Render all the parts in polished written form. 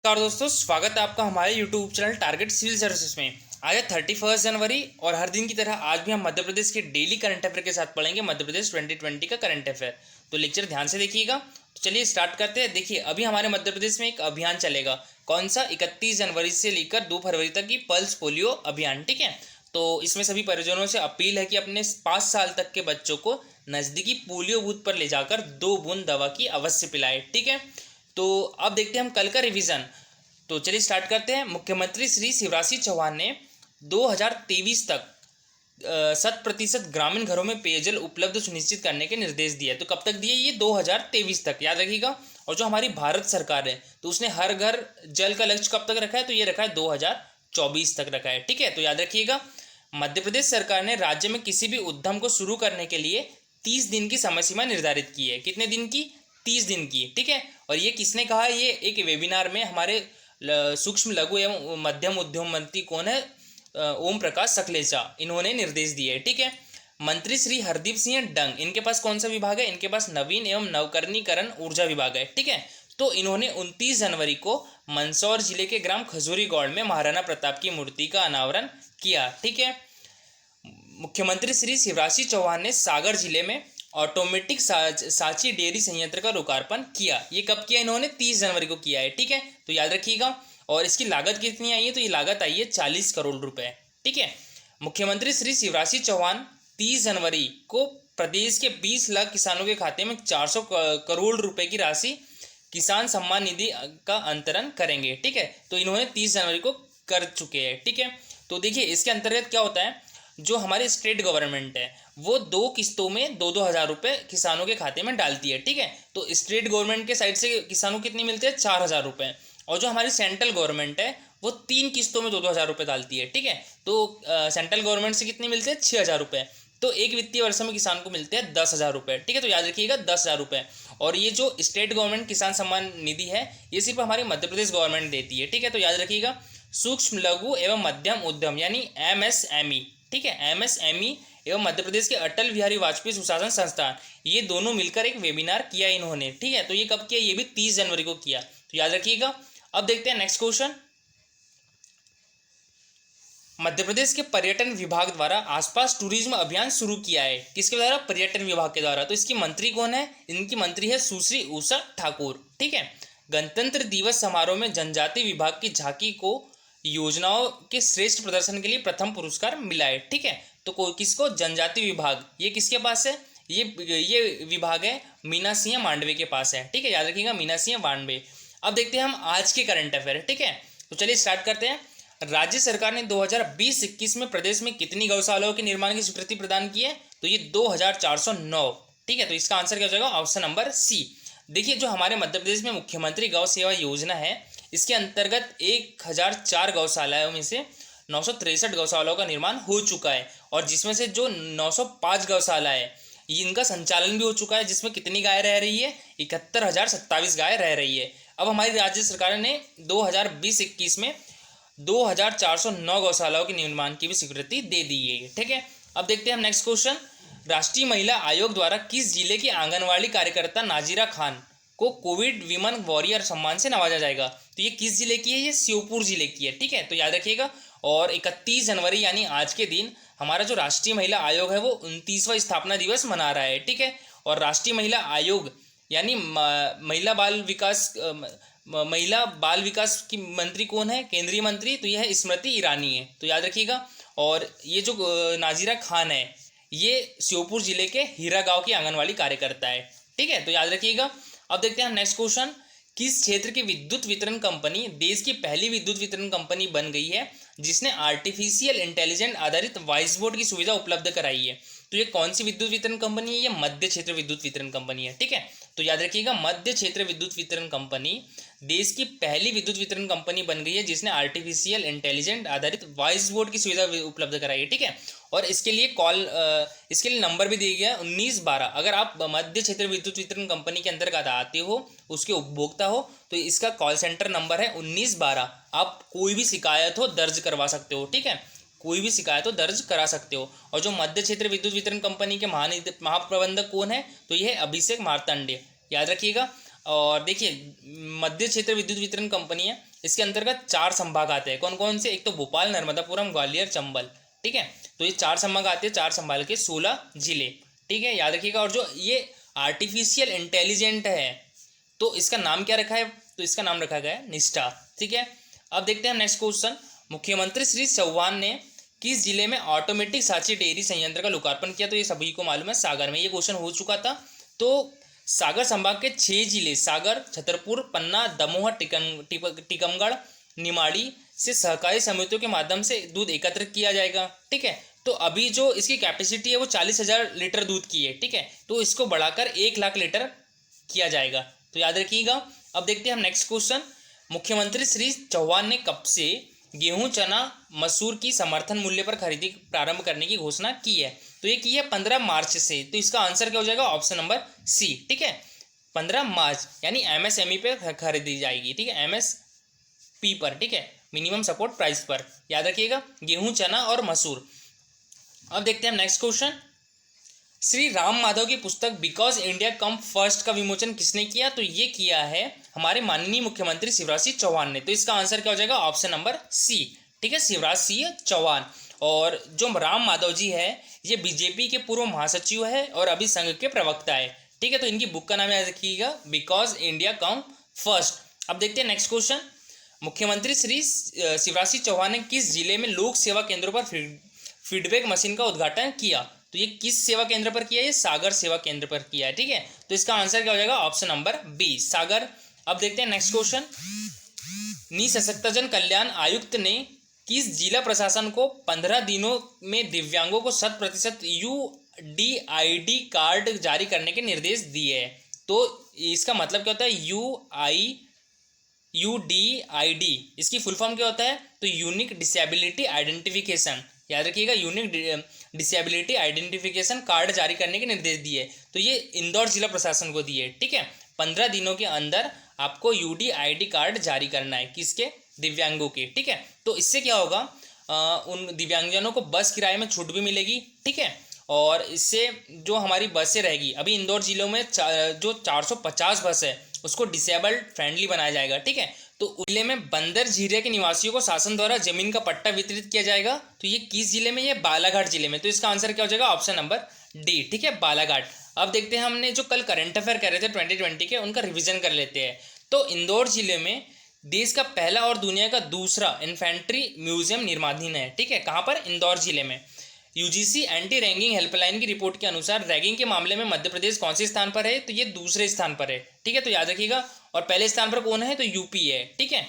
नमस्कार दोस्तों, स्वागत है आपका हमारे YouTube channel target civil services में। आज है 31 जनवरी और हर दिन की तरह आज भी हम मध्य प्रदेश के डेली करंट अफेयर के साथ पढ़ेंगे मध्य प्रदेश 2020 का करंट अफेयर। तो लेक्चर ध्यान से देखिएगा। तो चलिए स्टार्ट करते हैं। देखिए, अभी हमारे मध्य प्रदेश में एक अभियान चलेगा। कौन सा? 31 जनवरी से लेकर 2 फरवरी तक की पल्स पोलियो अभियान। ठीक है, तो इसमें सभी परिजनों से अपील है कि अपने 5 साल तक के बच्चों को नज़दीकी पोलियो बूथ पर ले जाकर 2 बूंद दवा की अवश्य पिलाए। ठीक है, तो अब देखते हैं हम कल का रिवीजन। तो चलिए स्टार्ट करते हैं। मुख्यमंत्री श्री शिवराज सिंह चौहान ने 2023 तक 100% ग्रामीण घरों में पेयजल उपलब्ध सुनिश्चित करने के निर्देश दिए। तो कब तक दिए? ये 2023 तक, याद रखिएगा। और जो हमारी भारत सरकार है तो उसने हर घर जल का लक्ष्य कब तक रखा है? तो ये रखा है 2024 तक रखा है। ठीक है, तो याद रखिएगा। मध्य प्रदेश सरकार ने राज्य में किसी भी उद्यम को शुरू करने के लिए 30 दिन की समय सीमा निर्धारित की है। कितने दिन की? 30 दिन की। ठीक है, और ये किसने कहा? ये एक वेबिनार में हमारे सूक्ष्म लघु एवं मध्यम उद्यम मंत्री कौन है? ओम प्रकाश सकलेचा, इन्होंने निर्देश दिए। ठीक है, मंत्री श्री हरदीप सिंह डंग, इनके पास कौन सा विभाग है? इनके पास नवीन एवं नवकरणीकरण ऊर्जा विभाग है। ठीक है, तो इन्होंने 29 जनवरी को मंदसौर जिले के ग्राम खजूरी गौड़ में महाराणा प्रताप की मूर्ति का अनावरण किया। ठीक है, मुख्यमंत्री श्री शिवराज सिंह चौहान ने सागर जिले में ऑटोमेटिक सांची डेयरी संयंत्र का लोकार्पण किया। ये कब किया? इन्होंने 30 जनवरी को किया है। ठीक है, तो याद रखिएगा। और इसकी लागत कितनी आई है? तो ये लागत आई है 40 करोड़ रुपए। ठीक है, मुख्यमंत्री श्री शिवराज सिंह चौहान 30 जनवरी को प्रदेश के 20 लाख किसानों के खाते में 400 करोड़ रुपए की राशि किसान सम्मान निधि का अंतरण करेंगे। ठीक है, तो इन्होंने 30 जनवरी को कर चुके हैं। ठीक है, तो देखिए इसके अंतर्गत क्या होता है, जो हमारी स्टेट गवर्नमेंट है वो 2 किस्तों में 2-2 हज़ार रुपये किसानों के खाते में डालती है। ठीक है, तो स्टेट गवर्नमेंट के साइड से किसानों को कितने मिलते हैं? 4,000 रुपये। और जो हमारी सेंट्रल गवर्नमेंट है वो 3 किस्तों में 2-2 हज़ार रुपये डालती है। ठीक है, तो सेंट्रल गवर्नमेंट से कितने मिलते हैं? 6,000 रुपये। तो एक वित्तीय वर्ष में किसान को मिलते हैं 10,000 रुपये। ठीक है, तो याद रखिएगा 10,000 रुपये। और ये जो स्टेट गवर्नमेंट किसान सम्मान निधि है ये सिर्फ हमारी मध्य प्रदेश गवर्नमेंट देती है। ठीक है, तो याद रखिएगा सूक्ष्म लघु एवं मध्यम उद्यम यानी MSME। ठीक है, MSME एवं मध्य प्रदेश के अटल बिहारी वाजपेयी सुशासन संस्थान, ये दोनों मिलकर एक वेबिनार किया इन्होंने। ठीक है, तो ये कब किया? ये भी 30 जनवरी को किया। तो याद रखिएगा। अब देखते हैं नेक्स्ट क्वेश्चन। मध्य प्रदेश के पर्यटन विभाग द्वारा आसपास टूरिज्म अभियान शुरू किया है। किसके द्वारा? पर्यटन विभाग के द्वारा। तो इसकी मंत्री कौन है? इनकी मंत्री है सुश्री उषा ठाकुर। ठीक है, गणतंत्र दिवस समारोह में जनजाति विभाग की झांकी को योजनाओं के श्रेष्ठ प्रदर्शन के लिए प्रथम पुरस्कार मिला है। ठीक है, तो किसको? जनजाति विभाग। ये किसके पास है? ये विभाग है मीना सिंह मांडवे के पास है। ठीक है, याद रखिएगा मीना सिंह मांडवे। अब देखते हैं हम आज के करंट अफेयर। ठीक है, तो चलिए स्टार्ट करते हैं। राज्य सरकार ने 2020-21 में प्रदेश में कितनी गौशालाओं के निर्माण की स्वीकृति प्रदान की है? तो ये 2409। ठीक है, तो इसका आंसर क्या हो जाएगा? Option number C. देखिए, जो हमारे मध्य प्रदेश में मुख्यमंत्री गौ सेवा योजना है इसके अंतर्गत 1004 गौशालाओं में से 963 गौशालाओं का निर्माण हो चुका है। और जिसमें से जो 905 गौशाला है इनका संचालन भी हो चुका है, जिसमें कितनी गाय रह रही है? 71,027 गाय रह रही है। अब हमारी राज्य सरकार ने 2020-21 में 2409 गौशालाओं के निर्माण की भी स्वीकृति दे दी है। ठीक है, अब देखते हैं हम नेक्स्ट क्वेश्चन। राष्ट्रीय महिला आयोग द्वारा किस जिले की आंगनवाड़ी कार्यकर्ता नाजिरा खान को कोविड विमन वॉरियर सम्मान से नवाजा जाएगा? तो ये किस जिले की है? ये श्योपुर जिले की है। ठीक है, तो याद रखिएगा। और 31 जनवरी यानी आज के दिन हमारा जो राष्ट्रीय महिला आयोग है वो 29वां स्थापना दिवस मना रहा है। ठीक है, और राष्ट्रीय महिला आयोग यानी महिला बाल विकास की मंत्री कौन है? केंद्रीय मंत्री। तो यह है स्मृति ईरानी है। तो याद रखिएगा। और ये जो नाजिरा खान है ये श्योपुर जिले के हीरा गांव की आंगनवाड़ी कार्यकर्ता है। ठीक है, तो याद रखिएगा। अब देखते हैं नेक्स्ट क्वेश्चन। किस क्षेत्र की विद्युत वितरण कंपनी देश की पहली विद्युत वितरण कंपनी बन गई है जिसने आर्टिफिशियल इंटेलिजेंस आधारित वॉइस बोर्ड की सुविधा उपलब्ध कराई है? तो ये कौन सी विद्युत वितरण कंपनी है? ये मध्य क्षेत्र विद्युत वितरण कंपनी है। ठीक है, तो याद रखिएगा मध्य क्षेत्र विद्युत वितरण कंपनी देश की पहली विद्युत वितरण कंपनी बन गई है जिसने आर्टिफिशियल इंटेलिजेंस आधारित वॉइस बोर्ड की सुविधा उपलब्ध कराई है। ठीक है, और इसके लिए नंबर भी दिया गया है 1912। अगर आप मध्य क्षेत्र विद्युत वितरण कंपनी के अंतर्गत आते हो, उसके उपभोक्ता हो, तो इसका कॉल सेंटर नंबर है 1912। आप कोई भी शिकायत हो दर्ज करवा सकते हो। ठीक है, कोई भी शिकायत हो दर्ज करा सकते हो। और जो मध्य क्षेत्र विद्युत वितरण कंपनी के महाप्रबंधक कौन है? तो यह है अभिषेक मार्तंडे। याद रखिएगा। और देखिए मध्य क्षेत्र विद्युत वितरण कंपनी है, इसके अंतर्गत 4 संभाग आते हैं। कौन कौन से? एक तो भोपाल, नर्मदापुरम, ग्वालियर, चंबल। ठीक है, तो ये 4 संभाग आते हैं, 4 संभाल के 16 जिले। ठीक है, याद रखिएगा। और जो ये आर्टिफिशियल इंटेलिजेंट है तो इसका नाम क्या रखा है? तो इसका नाम रखा गया है निष्ठा। ठीक है, अब देखते हैं नेक्स्ट क्वेश्चन। मुख्यमंत्री श्री चौहान ने किस जिले में ऑटोमेटिक सांची डेयरी संयंत्र का लोकार्पण किया? तो ये सभी को मालूम है, सागर में। ये क्वेश्चन हो चुका था। तो सागर संभाग के 6 जिले सागर, छतरपुर, पन्ना, दमोह, टीकमगढ़, निमाड़ी से सहकारी समितियों के माध्यम से दूध एकत्र किया जाएगा। ठीक है, तो अभी जो इसकी कैपेसिटी है वो 40,000 लीटर दूध की है। ठीक है, तो इसको बढ़ाकर 1,00,000 लीटर किया जाएगा, तो याद रखिएगा। अब देखते हैं हम नेक्स्ट क्वेश्चन। मुख्यमंत्री श्री चौहान ने कब से गेहूं, चना, मसूर की समर्थन मूल्य पर खरीदी प्रारंभ करने की घोषणा की है? तो ये की है 15 मार्च से। तो इसका आंसर क्या हो जाएगा? Option number C. ठीक है, 15 मार्च यानी एमएसएमई पे खरीदी जाएगी। ठीक है, एमएसपी पर। ठीक है, मिनिमम सपोर्ट प्राइस पर। याद रखिएगा, गेहूं, चना और मसूर। अब देखते हैं नेक्स्ट क्वेश्चन। श्री राम माधव की पुस्तक बिकॉज इंडिया कम फर्स्ट का विमोचन किसने किया? तो ये किया है हमारे माननीय मुख्यमंत्री शिवराज सिंह चौहान ने। तो इसका आंसर क्या हो जाएगा? Option number C. ठीक है, शिवराज सिंह चौहान। और जो राम माधव जी है ये बीजेपी के पूर्व महासचिव है और अभी संघ के प्रवक्ता है। ठीक है, तो इनकी बुक का नाम याद रखिएगा, बिकॉज इंडिया कम फर्स्ट। अब देखते हैं नेक्स्ट क्वेश्चन। मुख्यमंत्री श्री शिवराज सिंह चौहान ने किस जिले में लोक सेवा केंद्रों पर फीडबैक मशीन का उद्घाटन किया? तो ये किस सेवा केंद्र पर किया है? ये सागर सेवा केंद्र पर किया है। ठीक है, तो इसका आंसर क्या हो जाएगा? ऑप्शन नंबर बी, सागर। अब देखते हैं नेक्स्ट क्वेश्चन। निःशक्तजन कल्याण आयुक्त ने किस जिला प्रशासन को 15 दिनों में दिव्यांगों को 100% UDID कार्ड जारी करने के निर्देश दिए हैं? तो इसका मतलब क्या होता है? UDID इसकी फुल फॉर्म क्या होता है? तो यूनिक डिसेबिलिटी आइडेंटिफिकेशन। याद रखिएगा, यूनिक डिसेबिलिटी आइडेंटिफिकेशन कार्ड जारी करने के निर्देश दिए। तो ये इंदौर जिला प्रशासन को दिए। ठीक है, 15 दिनों के अंदर आपको UDID कार्ड जारी करना है। किसके? दिव्यांगों के। ठीक है, तो इससे क्या होगा? उन दिव्यांगजनों को बस किराए में छूट भी मिलेगी। ठीक है, और इससे जो हमारी बसें रहेगी, अभी इंदौर जिलों में जो 450 बस है उसको डिसेबल्ड फ्रेंडली बनाया जाएगा। ठीक है, तो जिले में बंदर झीरे के निवासियों को शासन द्वारा जमीन का पट्टा वितरित किया जाएगा। तो ये किस जिले में? ये बालाघाट जिले में। तो इसका आंसर क्या हो जाएगा? Option number D. ठीक है, बालाघाट। अब देखते हैं, हमने जो कल करंट अफेयर कह रहे थे 2020 के, उनका रिवीजन कर लेते हैं। तो इंदौर जिले में देश का पहला और दुनिया का दूसरा इन्फेंट्री म्यूजियम निर्माणाधीन है। ठीक है, कहाँ पर? इंदौर जिले में। यूजीसी एंटी रैगिंग हेल्पलाइन की रिपोर्ट के अनुसार रैगिंग के मामले में मध्य प्रदेश कौन से स्थान पर है? तो ये दूसरे स्थान पर है। ठीक है, तो याद रखिएगा। और पहले स्थान पर कौन है? तो यूपी है। ठीक है,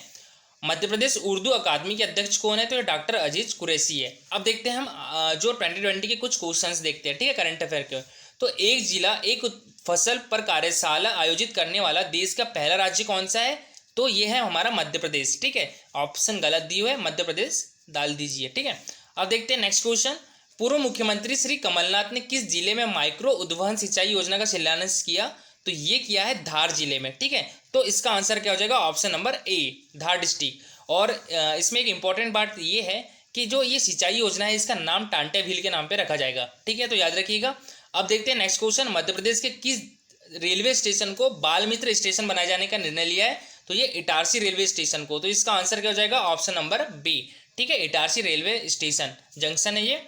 मध्य प्रदेश उर्दू अकादमी के अध्यक्ष कौन है? तो ये डॉक्टर अजीज कुरैशी है। अब देखते हैं हम जो 2020 के कुछ क्वेश्चंस देखते हैं। ठीक है, करंट अफेयर के। तो एक जिला एक फसल पर कार्यशाला आयोजित करने वाला देश का पहला राज्य कौन सा है? तो ये है हमारा मध्य प्रदेश। ठीक है, ऑप्शन गलत दी हुआ है, मध्य प्रदेश डाल दीजिए। ठीक है, अब देखते हैं नेक्स्ट क्वेश्चन। पूर्व मुख्यमंत्री श्री कमलनाथ ने किस जिले में माइक्रो उद्वहन सिंचाई योजना का शिलान्यास किया? तो ये किया है धार जिले में। ठीक है, तो इसका आंसर क्या हो जाएगा? Option number A, Dhar district. और इसमें एक इंपॉर्टेंट बात ये है कि जो ये सिंचाई योजना है इसका नाम टांटे भील के नाम पे रखा जाएगा। ठीक है, तो याद रखिएगा। अब देखते हैं नेक्स्ट क्वेश्चन। मध्य प्रदेश के किस रेलवे स्टेशन को बाल मित्र स्टेशन बनाए जाने का निर्णय लिया है? तो ये इटारसी रेलवे स्टेशन को। तो इसका आंसर क्या हो जाएगा? Option number B. ठीक है, इटारसी रेलवे स्टेशन जंक्शन है ये।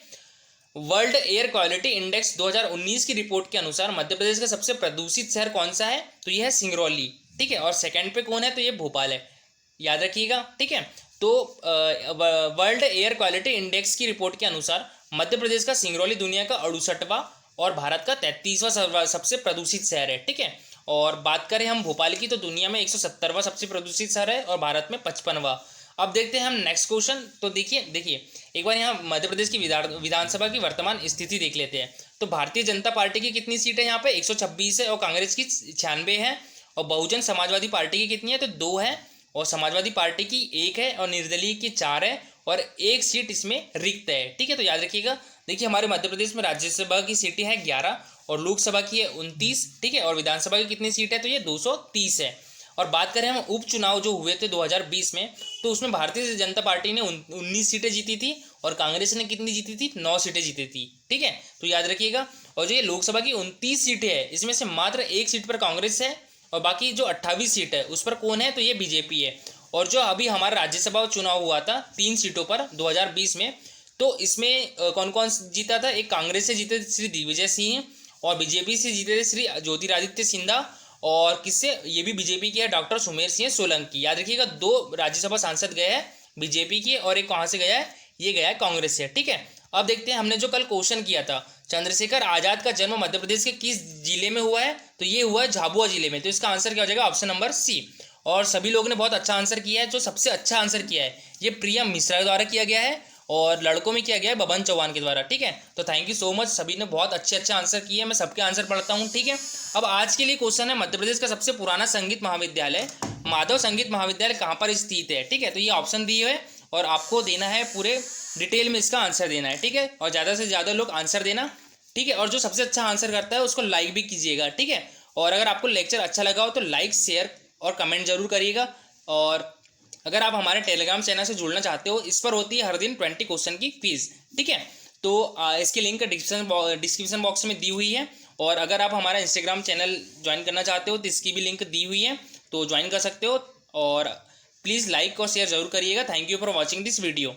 वर्ल्ड एयर क्वालिटी इंडेक्स 2019 की रिपोर्ट के अनुसार मध्य प्रदेश का सबसे प्रदूषित शहर कौन सा है? तो यह है सिंगरौली। ठीक है, और सेकंड पे कौन है? तो ये भोपाल है। याद रखिएगा। ठीक है, तो वर्ल्ड एयर क्वालिटी इंडेक्स की रिपोर्ट के अनुसार मध्य प्रदेश का सिंगरौली दुनिया का 68वां और भारत का 33वां सबसे प्रदूषित शहर है। ठीक है, और बात करें हम भोपाल की तो दुनिया में 170वां सबसे प्रदूषित शहर है और भारत में 55वां। अब देखते हैं हम नेक्स्ट क्वेश्चन। तो देखिए एक बार यहाँ मध्य प्रदेश की विधानसभा की वर्तमान स्थिति देख लेते हैं। तो भारतीय जनता पार्टी की कितनी सीट है यहाँ पे? 126 है, और कांग्रेस की 96 है, और बहुजन समाजवादी पार्टी की कितनी है? तो 2 है, और समाजवादी पार्टी की 1 है, और निर्दलीय की 4 है, और 1 सीट इसमें रिक्त है। ठीक है, तो याद रखिएगा। देखिए हमारे मध्य प्रदेश में राज्यसभा की सीटें हैं 11 और लोकसभा की है 29। ठीक है, और विधानसभा की कितनी सीट है? तो ये 230 है। और बात करें हम उपचुनाव जो हुए थे 2020 में, तो उसमें भारतीय जनता पार्टी ने 19 सीटें जीती थी और कांग्रेस ने कितनी जीती थी? 9 सीटें जीती थी। ठीक है, तो याद रखिएगा। और जो ये लोकसभा की 29 सीटें हैं इसमें से मात्र 1 सीट पर कांग्रेस है और बाकी जो 28 सीट है उस पर कौन है, तो ये बीजेपी है। और जो अभी हमारा राज्यसभा चुनाव हुआ था 3 सीटों पर 2020 में, तो इसमें कौन कौन जीता था, एक कांग्रेस से जीते थे श्री दिग्विजय सिंह, और बीजेपी से जीते थे श्री ज्योतिरादित्य सिंधिया, और किससे, ये भी बीजेपी के है, डॉक्टर सुमेर सिंह सोलंकी। याद रखिएगा 2 राज्यसभा सांसद गए हैं बीजेपी के, और एक कहाँ से गया है, ये गया है कांग्रेस से। ठीक है, अब देखते हैं हमने जो कल क्वेश्चन किया था, चंद्रशेखर आजाद का जन्म मध्य प्रदेश के किस जिले में हुआ है, तो ये हुआ है झाबुआ जिले में। तो इसका आंसर क्या हो जाएगा, ऑप्शन नंबर सी। और सभी लोगों ने बहुत अच्छा आंसर किया है। जो सबसे अच्छा आंसर किया है ये प्रिया मिश्रा द्वारा किया गया है, और लड़कों में किया गया है बबन चौहान के द्वारा। ठीक है, तो थैंक यू सो मच, सभी ने बहुत अच्छे आंसर किए हैं। मैं सबके आंसर पढ़ता हूँ। ठीक है, अब आज के लिए क्वेश्चन है, मध्य प्रदेश का सबसे पुराना संगीत महाविद्यालय माधव संगीत महाविद्यालय कहाँ पर स्थित है। ठीक है, तो ये ऑप्शन दिए हुए और आपको देना है, पूरे डिटेल में इसका आंसर देना है। ठीक है, और ज़्यादा से ज़्यादा लोग आंसर देना। ठीक है, और जो सबसे अच्छा आंसर करता है उसको लाइक भी कीजिएगा। ठीक है, और अगर आपको लेक्चर अच्छा लगा हो तो लाइक, शेयर और कमेंट जरूर करिएगा। और अगर आप हमारे टेलीग्राम चैनल से जुड़ना चाहते हो, इस पर होती है हर दिन 20 क्वेश्चन की फीस। ठीक है, तो इसकी लिंक डिस्क्रिप्शन बॉक्स में दी हुई है। और अगर आप हमारा इंस्टाग्राम चैनल ज्वाइन करना चाहते हो तो इसकी भी लिंक दी हुई है, तो ज्वाइन कर सकते हो। और प्लीज़ लाइक और शेयर जरूर करिएगा। Thank you for watching this video.